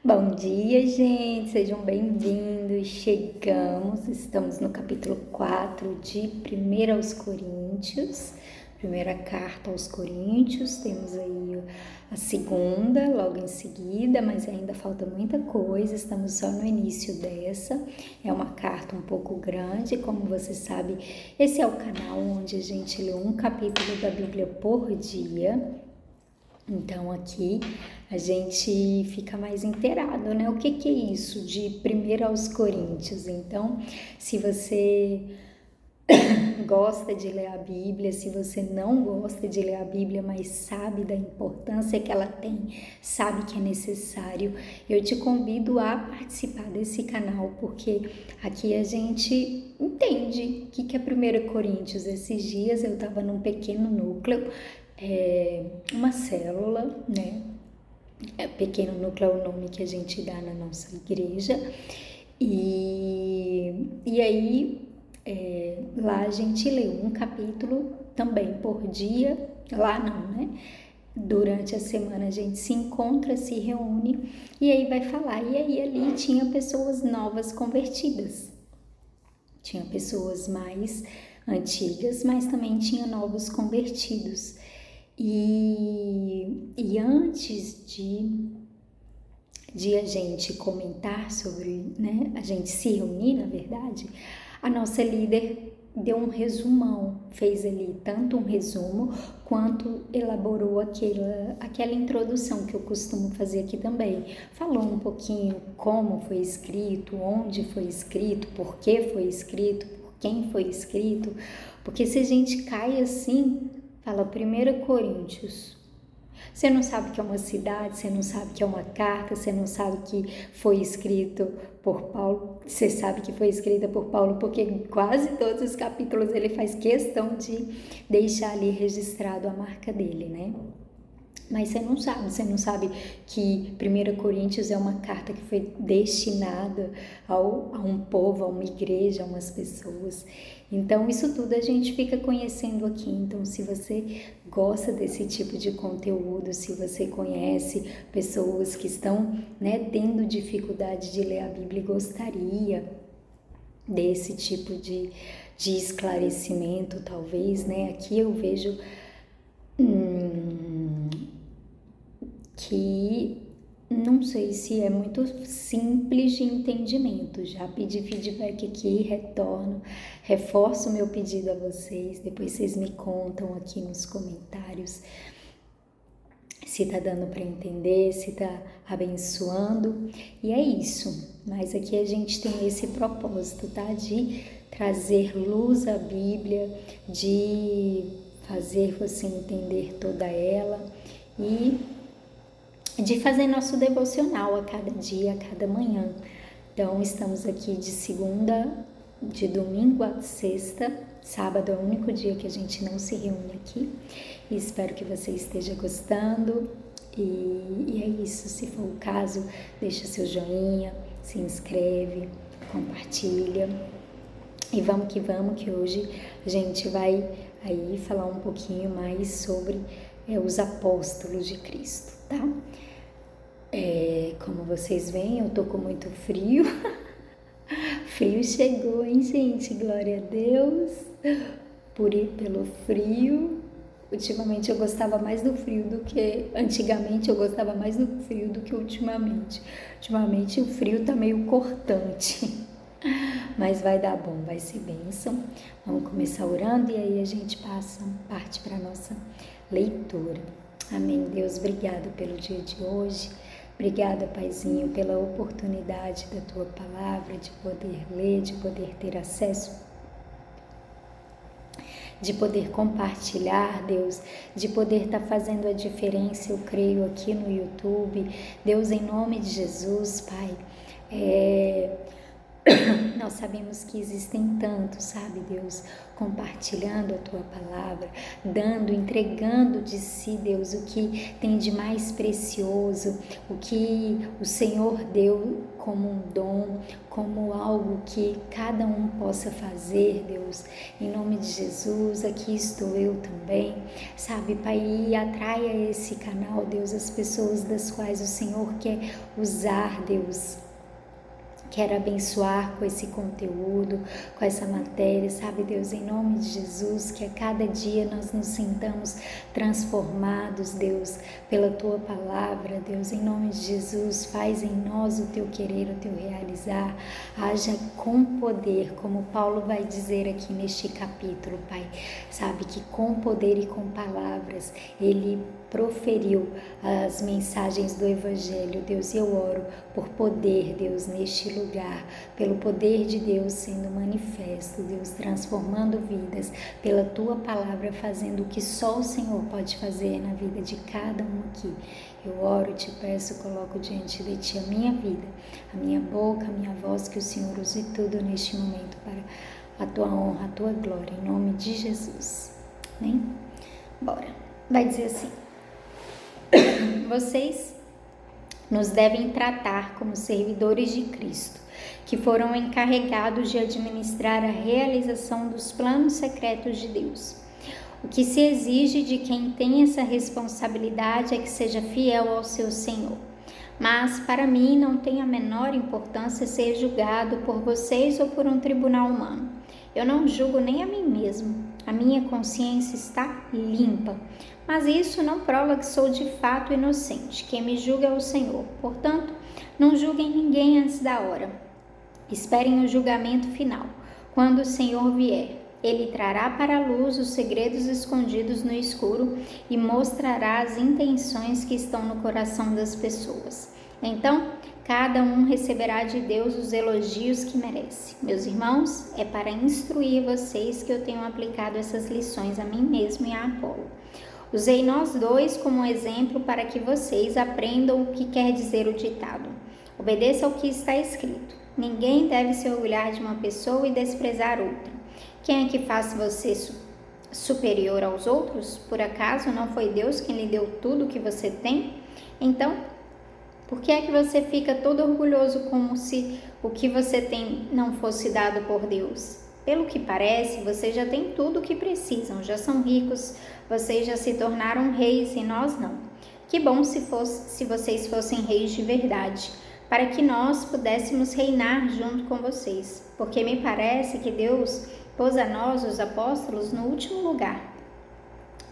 Bom dia, gente, sejam bem-vindos. Estamos no capítulo 4 de 1 aos Coríntios, primeira carta aos Coríntios. Temos aí a segunda, logo em seguida, mas ainda falta muita coisa, estamos só no início dessa. É uma carta um pouco grande, como você sabe, esse é o canal onde a gente lê um capítulo da Bíblia por dia. Então aqui a gente fica mais inteirado, né? O que é isso de 1 aos Coríntios? Então, se você gosta de ler a Bíblia, se você não gosta de ler a Bíblia, mas sabe da importância que ela tem, sabe que é necessário, eu te convido a participar desse canal, porque aqui a gente entende o que é 1 Coríntios. Esses dias eu estava num pequeno núcleo, uma célula, né? Pequeno núcleo é o nome que a gente dá na nossa igreja. E aí, lá a gente lê um capítulo também por dia. Lá não, né? Durante a semana a gente se encontra, se reúne e aí vai falar. E aí ali tinha pessoas novas convertidas. Tinha pessoas mais antigas, mas também tinha novos convertidos. E antes de a gente comentar sobre, né, a gente se reunir, na verdade, a nossa líder deu um resumão, fez ali tanto um resumo quanto elaborou aquela introdução que eu costumo fazer aqui também. Falou um pouquinho como foi escrito, onde foi escrito, por que foi escrito, por quem foi escrito, porque se a gente cai assim, fala 1 Coríntios, você não sabe que é uma cidade, você não sabe que é uma carta, você não sabe que foi escrito por Paulo. Você sabe que foi escrita por Paulo porque quase todos os capítulos ele faz questão de deixar ali registrado a marca dele, né? Mas você não sabe que 1 Coríntios é uma carta que foi destinada a um povo, a uma igreja, a umas pessoas. Então, isso tudo a gente fica conhecendo aqui. Então, se você gosta desse tipo de conteúdo, se você conhece pessoas que estão, né, tendo dificuldade de ler a Bíblia e gostaria desse tipo de esclarecimento, talvez, né? Aqui eu vejo que não sei se é muito simples de entendimento. Já pedi feedback aqui, retorno, reforço o meu pedido a vocês, depois vocês me contam aqui nos comentários se tá dando para entender, se tá abençoando. E é isso, mas aqui a gente tem esse propósito, tá? De trazer luz à Bíblia, de fazer você entender toda ela e de fazer nosso devocional a cada dia, a cada manhã. Então, estamos aqui de domingo a sexta. Sábado é o único dia que a gente não se reúne aqui. E espero que você esteja gostando. E é isso. Se for o caso, deixa seu joinha, se inscreve, compartilha. E vamos, que hoje a gente vai aí falar um pouquinho mais sobre os apóstolos de Cristo, tá? Como vocês veem, eu tô com muito frio. Frio chegou, hein, gente? Glória a Deus pelo frio. Ultimamente eu gostava mais do frio do que... Antigamente eu gostava mais do frio do que ultimamente. Ultimamente o frio tá meio cortante. Mas vai dar bom, vai ser bênção. Vamos começar orando e aí a gente parte para a nossa leitura. Amém. Deus, obrigado pelo dia de hoje. Obrigada, Paizinho, pela oportunidade da Tua Palavra, de poder ler, de poder ter acesso, de poder compartilhar, Deus, de poder estar fazendo a diferença, eu creio, aqui no YouTube. Deus, em nome de Jesus, Pai, Nós sabemos que existem tantos, sabe, Deus, compartilhando a Tua palavra, dando, entregando de si, Deus, o que tem de mais precioso, o que o Senhor deu como um dom, como algo que cada um possa fazer, Deus. Em nome de Jesus, aqui estou eu também, sabe, Pai, e atraia esse canal, Deus, as pessoas das quais o Senhor quer usar, Deus. Quero abençoar com esse conteúdo, com essa matéria, sabe, Deus, em nome de Jesus, que a cada dia nós nos sintamos transformados, Deus, pela Tua palavra, Deus, em nome de Jesus, faz em nós o Teu querer, o Teu realizar, haja com poder, como Paulo vai dizer aqui neste capítulo, Pai, sabe, que com poder e com palavras, Ele proferiu as mensagens do Evangelho, Deus, e eu oro por poder, Deus, neste lugar, pelo poder de Deus sendo manifesto, Deus, transformando vidas, pela Tua palavra, fazendo o que só o Senhor pode fazer na vida de cada um aqui. Eu oro, te peço, coloco diante de Ti a minha vida, a minha boca, a minha voz, que o Senhor use tudo neste momento para a Tua honra, a Tua glória, em nome de Jesus. Amém? Bora. Vai dizer assim: vocês nos devem tratar como servidores de Cristo, que foram encarregados de administrar a realização dos planos secretos de Deus. O que se exige de quem tem essa responsabilidade é que seja fiel ao seu Senhor. Mas, para mim, não tem a menor importância ser julgado por vocês ou por um tribunal humano. Eu não julgo nem a mim mesmo. A minha consciência está limpa. Mas isso não prova que sou de fato inocente. Quem me julga é o Senhor. Portanto, não julguem ninguém antes da hora. Esperem o julgamento final. Quando o Senhor vier, Ele trará para a luz os segredos escondidos no escuro e mostrará as intenções que estão no coração das pessoas. Então, cada um receberá de Deus os elogios que merece. Meus irmãos, é para instruir vocês que eu tenho aplicado essas lições a mim mesmo e a Apolo. Usei nós dois como exemplo para que vocês aprendam o que quer dizer o ditado. Obedeça ao que está escrito. Ninguém deve se orgulhar de uma pessoa e desprezar outra. Quem é que faz você superior aos outros? Por acaso não foi Deus quem lhe deu tudo o que você tem? Então, por que é que você fica todo orgulhoso como se o que você tem não fosse dado por Deus? Pelo que parece, vocês já têm tudo o que precisam, já são ricos, vocês já se tornaram reis e nós não. Que bom se vocês fossem reis de verdade, para que nós pudéssemos reinar junto com vocês, porque me parece que Deus pôs a nós, os apóstolos, no último lugar.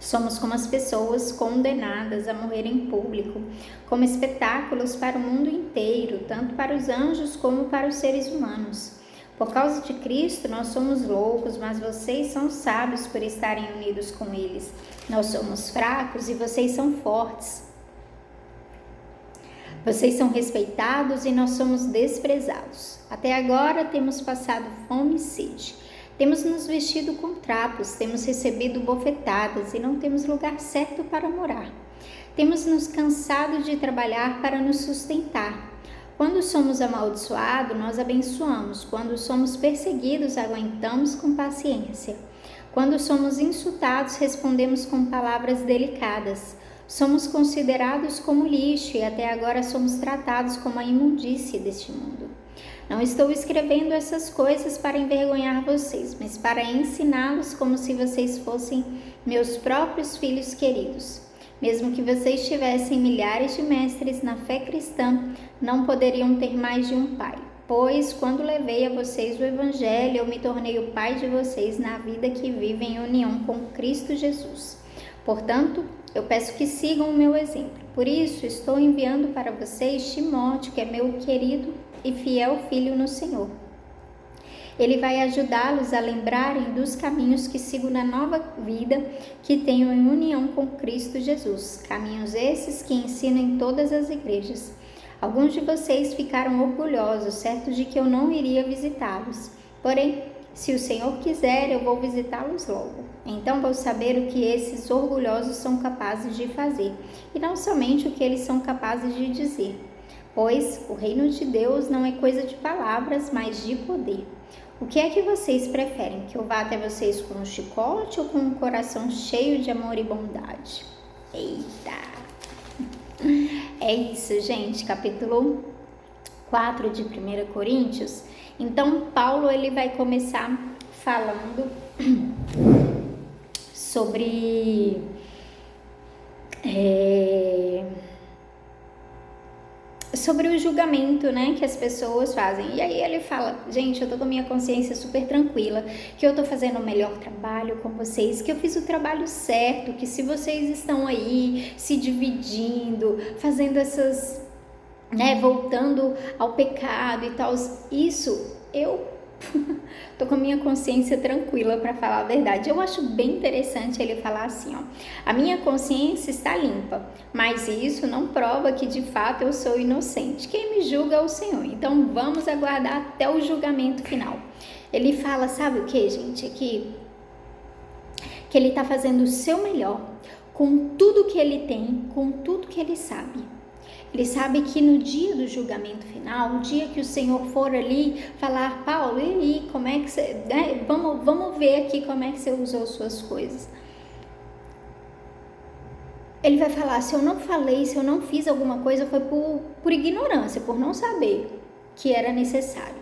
Somos como as pessoas condenadas a morrer em público, como espetáculos para o mundo inteiro, tanto para os anjos como para os seres humanos. Por causa de Cristo, nós somos loucos, mas vocês são sábios por estarem unidos com eles. Nós somos fracos e vocês são fortes. Vocês são respeitados e nós somos desprezados. Até agora temos passado fome e sede. Temos nos vestido com trapos, temos recebido bofetadas e não temos lugar certo para morar. Temos nos cansado de trabalhar para nos sustentar. Quando somos amaldiçoados, nós abençoamos. Quando somos perseguidos, aguentamos com paciência. Quando somos insultados, respondemos com palavras delicadas. Somos considerados como lixo e até agora somos tratados como a imundície deste mundo. Não estou escrevendo essas coisas para envergonhar vocês, mas para ensiná-los como se vocês fossem meus próprios filhos queridos. Mesmo que vocês tivessem milhares de mestres na fé cristã, não poderiam ter mais de um pai. Pois, quando levei a vocês o Evangelho, eu me tornei o pai de vocês na vida que vivem em união com Cristo Jesus. Portanto, eu peço que sigam o meu exemplo. Por isso, estou enviando para vocês Timóteo, que é meu querido e fiel filho no Senhor. Ele vai ajudá-los a lembrarem dos caminhos que sigo na nova vida que tenho em união com Cristo Jesus. Caminhos esses que ensino em todas as igrejas. Alguns de vocês ficaram orgulhosos, certos de que eu não iria visitá-los. Porém, se o Senhor quiser, eu vou visitá-los logo. Então vou saber o que esses orgulhosos são capazes de fazer, e não somente o que eles são capazes de dizer. Pois o reino de Deus não é coisa de palavras, mas de poder. O que é que vocês preferem? Que eu vá até vocês com um chicote ou com um coração cheio de amor e bondade? Eita! É isso, gente. Capítulo 4 de 1 Coríntios. Então, Paulo ele vai começar falando sobre o julgamento, né, que as pessoas fazem. E aí ele fala, gente, eu tô com a minha consciência super tranquila, que eu tô fazendo o melhor trabalho com vocês, que eu fiz o trabalho certo, que se vocês estão aí se dividindo, fazendo essas, né, voltando ao pecado e tal, isso eu tô com a minha consciência tranquila, para falar a verdade. Eu acho bem interessante ele falar assim, ó, a minha consciência está limpa, mas isso não prova que de fato eu sou inocente. Quem me julga é o Senhor. Então vamos aguardar até o julgamento final. Ele fala, sabe o que, gente? Aqui que ele tá fazendo o seu melhor com tudo que ele tem, com tudo que ele sabe. Ele sabe que no dia do julgamento final, o dia que o Senhor for ali falar, Paulo, e aí, como é que você, né? Vamos ver aqui como é que você usou suas coisas. Ele vai falar, se eu não falei, se eu não fiz alguma coisa, foi por ignorância, por não saber que era necessário.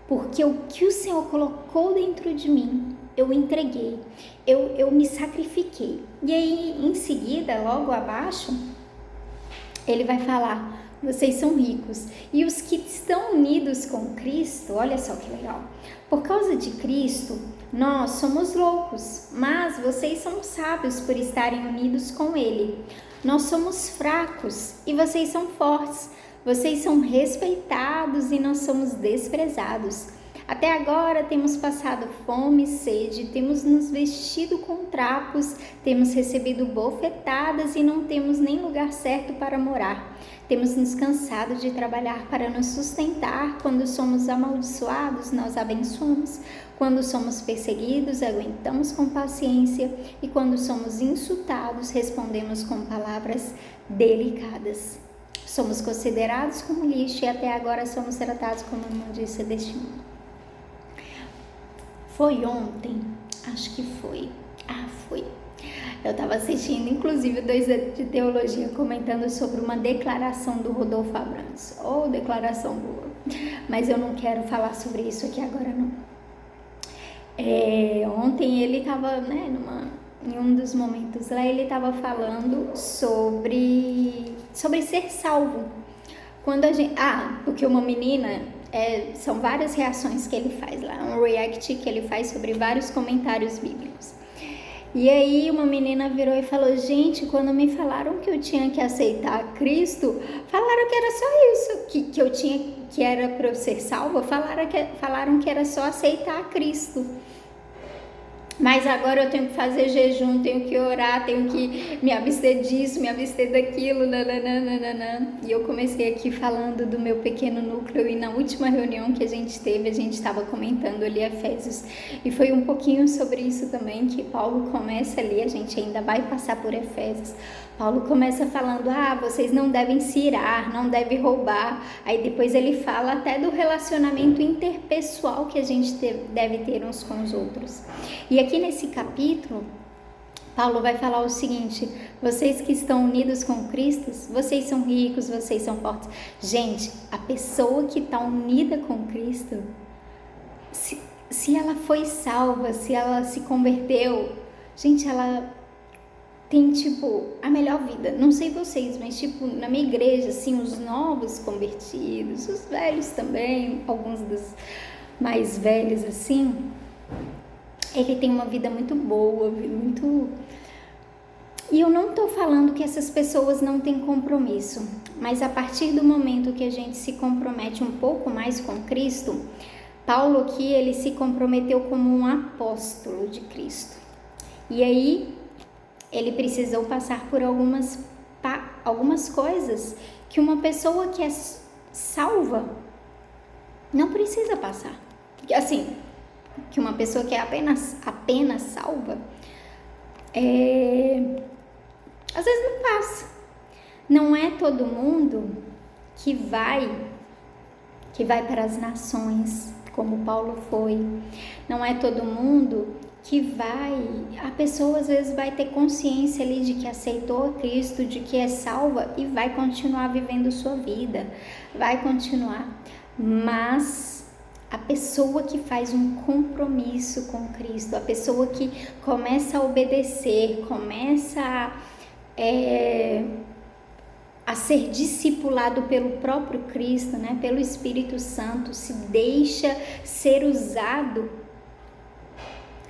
Porque o que o Senhor colocou dentro de mim, eu entreguei, eu me sacrifiquei. E aí, em seguida, logo abaixo, ele vai falar, vocês são ricos. E os que estão unidos com Cristo, olha só que legal. Por causa de Cristo, nós somos loucos, mas vocês são sábios por estarem unidos com Ele. Nós somos fracos e vocês são fortes. Vocês são respeitados e nós somos desprezados. Até agora temos passado fome e sede, temos nos vestido com trapos, temos recebido bofetadas e não temos nem lugar certo para morar. Temos nos cansado de trabalhar para nos sustentar. Quando somos amaldiçoados, nós abençoamos. Quando somos perseguidos, aguentamos com paciência. E quando somos insultados, respondemos com palavras delicadas. Somos considerados como lixo e até agora somos tratados como imundícia deste mundo. Foi ontem? Acho que foi. Foi. Eu estava assistindo, inclusive, 2 de teologia comentando sobre uma declaração do Rodolfo Abrantes. Declaração boa. Mas eu não quero falar sobre isso aqui agora, não. Ontem ele estava, né, em um dos momentos lá, ele estava falando sobre ser salvo. Quando a gente... porque uma menina... são várias reações que ele faz lá, um react que ele faz sobre vários comentários bíblicos. E aí uma menina virou e falou, gente, quando me falaram que eu tinha que aceitar Cristo, falaram que era só isso, que eu tinha, que era para eu ser salva, falaram que era só aceitar Cristo. Mas agora eu tenho que fazer jejum, tenho que orar, tenho que me abster disso, me abster daquilo, nananana. E eu comecei aqui falando do meu pequeno núcleo e na última reunião que a gente teve, a gente estava comentando ali Efésios. E foi um pouquinho sobre isso também que Paulo começa ali, a gente ainda vai passar por Efésios. Paulo começa falando, vocês não devem se irar, não devem roubar. Aí depois ele fala até do relacionamento interpessoal que a gente deve ter uns com os outros. E aqui nesse capítulo, Paulo vai falar o seguinte, vocês que estão unidos com Cristo, vocês são ricos, vocês são fortes. Gente, a pessoa que está unida com Cristo, se ela foi salva, se ela se converteu, gente, ela tem, a melhor vida. Não sei vocês, mas, na minha igreja, assim, os novos convertidos, os velhos também, alguns dos mais velhos, assim, ele tem uma vida muito boa, muito... E eu não tô falando que essas pessoas não têm compromisso, mas a partir do momento que a gente se compromete um pouco mais com Cristo, Paulo aqui, ele se comprometeu como um apóstolo de Cristo. E aí... ele precisou passar por algumas coisas que uma pessoa que é salva não precisa passar. Assim, que uma pessoa que é apenas salva, às vezes não passa. Não é todo mundo que vai para as nações, como Paulo foi. Não é todo mundo que vai. A pessoa às vezes vai ter consciência ali de que aceitou a Cristo, de que é salva e vai continuar vivendo sua vida, vai continuar. Mas a pessoa que faz um compromisso com Cristo, a pessoa que começa a obedecer, começa a ser discipulado pelo próprio Cristo, né, pelo Espírito Santo, se deixa ser usado,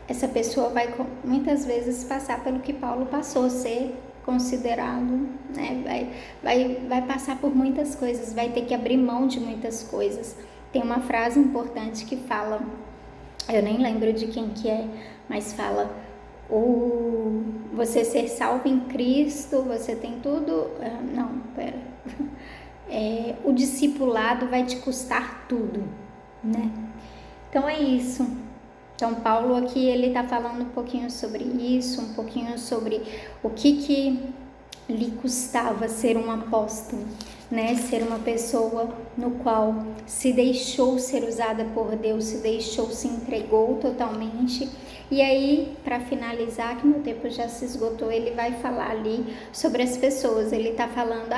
essa pessoa vai muitas vezes passar pelo que Paulo passou, ser considerado, né, vai passar por muitas coisas, vai ter que abrir mão de muitas coisas. Tem uma frase importante que fala, eu nem lembro de quem que é, mas fala: você ser salvo em Cristo, você tem tudo. O discipulado vai te custar tudo, né? Então é isso. Então Paulo aqui ele está falando um pouquinho sobre isso, um pouquinho sobre o que lhe custava ser um apóstolo, né? Ser uma pessoa no qual se deixou ser usada por Deus, se entregou totalmente. E aí, para finalizar, que meu tempo já se esgotou, ele vai falar ali sobre as pessoas. Ele tá falando,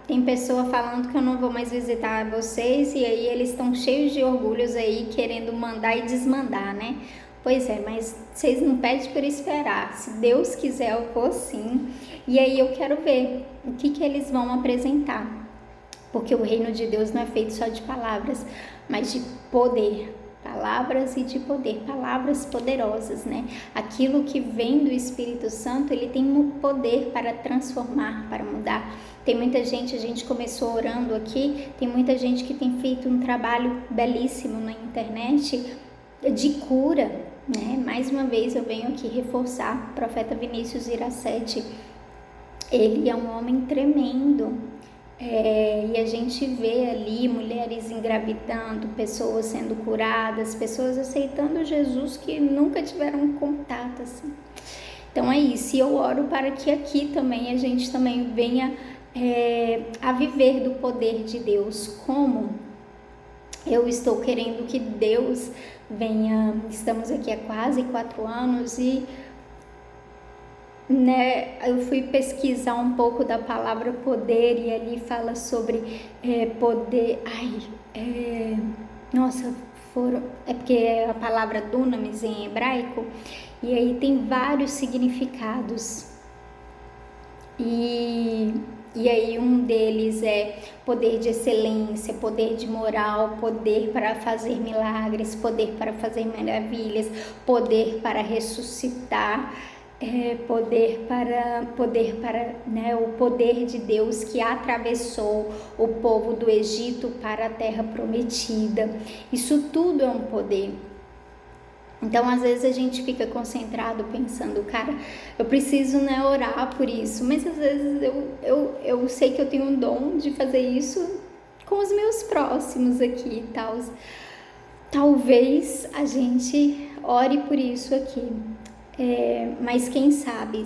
tem pessoa falando que eu não vou mais visitar vocês, e aí eles estão cheios de orgulhos aí, querendo mandar e desmandar, né? Pois é, mas vocês não pedem por esperar. Se Deus quiser, eu vou sim. E aí eu quero ver o que eles vão apresentar. Porque o reino de Deus não é feito só de palavras, mas de poder. Palavras e de poder, palavras poderosas, né? Aquilo que vem do Espírito Santo, ele tem um poder para transformar, para mudar. Tem muita gente, a gente começou orando aqui, tem muita gente que tem feito um trabalho belíssimo na internet de cura, né? Mais uma vez eu venho aqui reforçar, o profeta Vinícius Iracete, ele é um homem tremendo. E a gente vê ali mulheres engravidando, pessoas sendo curadas, pessoas aceitando Jesus que nunca tiveram contato, assim. Então é isso, e eu oro para que aqui também a gente também venha a viver do poder de Deus, como eu estou querendo que Deus venha. Estamos aqui há quase 4 anos e eu fui pesquisar um pouco da palavra poder e ali fala sobre poder. É porque é a palavra dunamis em hebraico, e aí tem vários significados. E aí um deles é poder de excelência, poder de moral, poder para fazer milagres, poder para fazer maravilhas, poder para ressuscitar. Poder para o poder de Deus que atravessou o povo do Egito para a terra prometida. Isso tudo é um poder. Então às vezes a gente fica concentrado pensando, cara, eu preciso orar por isso, mas às vezes eu sei que eu tenho um dom de fazer isso com os meus próximos aqui e tal. Talvez a gente ore por isso aqui. Mas quem sabe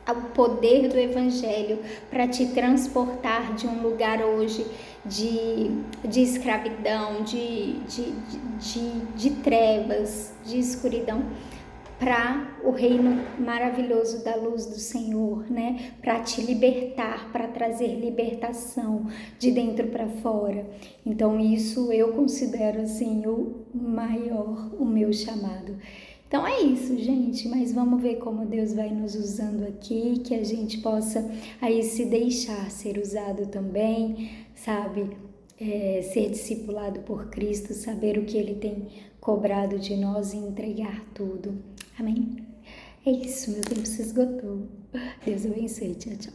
o poder do Evangelho para te transportar de um lugar hoje de escravidão, de trevas, de escuridão, para o reino maravilhoso da luz do Senhor, né? Para te libertar, para trazer libertação de dentro para fora. Então isso eu considero assim o meu chamado. Então é isso, gente, mas vamos ver como Deus vai nos usando aqui, que a gente possa aí se deixar ser usado também, sabe? Ser discipulado por Cristo, saber o que Ele tem cobrado de nós e entregar tudo. Amém? É isso, meu tempo se esgotou. Deus abençoe, tchau, tchau.